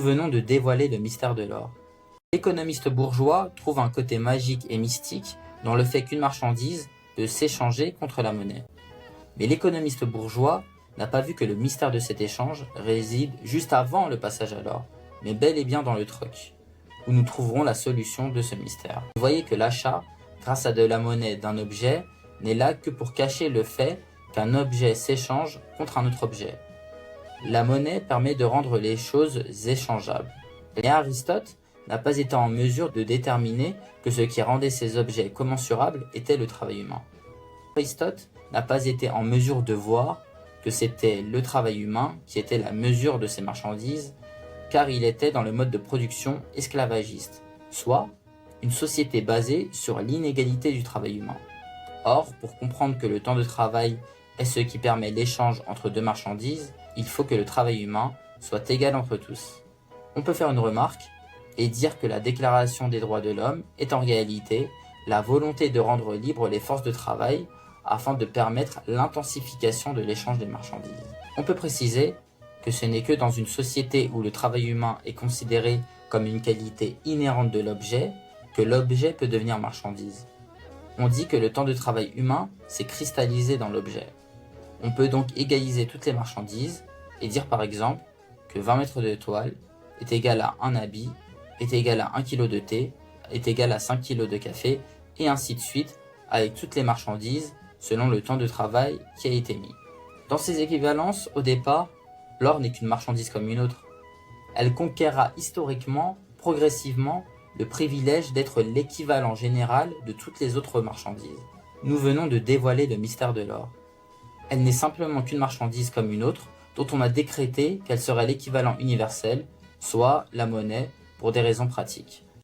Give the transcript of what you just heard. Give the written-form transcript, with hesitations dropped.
venons de dévoiler le mystère de l'or. L'économiste bourgeois trouve un côté magique et mystique dans le fait qu'une marchandise peut s'échanger contre la monnaie. Mais l'économiste bourgeois n'a pas vu que le mystère de cet échange réside juste avant le passage à l'or, mais bel et bien dans le troc, où nous trouverons la solution de ce mystère. Vous voyez que l'achat, grâce à de la monnaie d'un objet, n'est là que pour cacher le fait qu'un objet s'échange contre un autre objet. La monnaie permet de rendre les choses échangeables. Et Aristote n'a pas été en mesure de déterminer que ce qui rendait ces objets commensurables était le travail humain. Aristote n'a pas été en mesure de voir que c'était le travail humain qui était la mesure de ces marchandises, car il était dans le mode de production esclavagiste, soit une société basée sur l'inégalité du travail humain. Or, pour comprendre que le temps de travail est ce qui permet l'échange entre deux marchandises, il faut que le travail humain soit égal entre tous. On peut faire une remarque et dire que la Déclaration des droits de l'homme est en réalité la volonté de rendre libres les forces de travail afin de permettre l'intensification de l'échange des marchandises. On peut préciser que ce n'est que dans une société où le travail humain est considéré comme une qualité inhérente de l'objet que l'objet peut devenir marchandise. On dit que le temps de travail humain s'est cristallisé dans l'objet. On peut donc égaliser toutes les marchandises et dire par exemple que 20 mètres de toile est égal à un habit, est égal à 1 kg de thé, est égal à 5 kg de café, et ainsi de suite avec toutes les marchandises selon le temps de travail qui a été mis. Dans ces équivalences, au départ, l'or n'est qu'une marchandise comme une autre. Elle conquérera historiquement, progressivement, le privilège d'être l'équivalent général de toutes les autres marchandises. Nous venons de dévoiler le mystère de l'or. Elle n'est simplement qu'une marchandise comme une autre, dont on a décrété qu'elle serait l'équivalent universel, soit la monnaie, pour des raisons pratiques.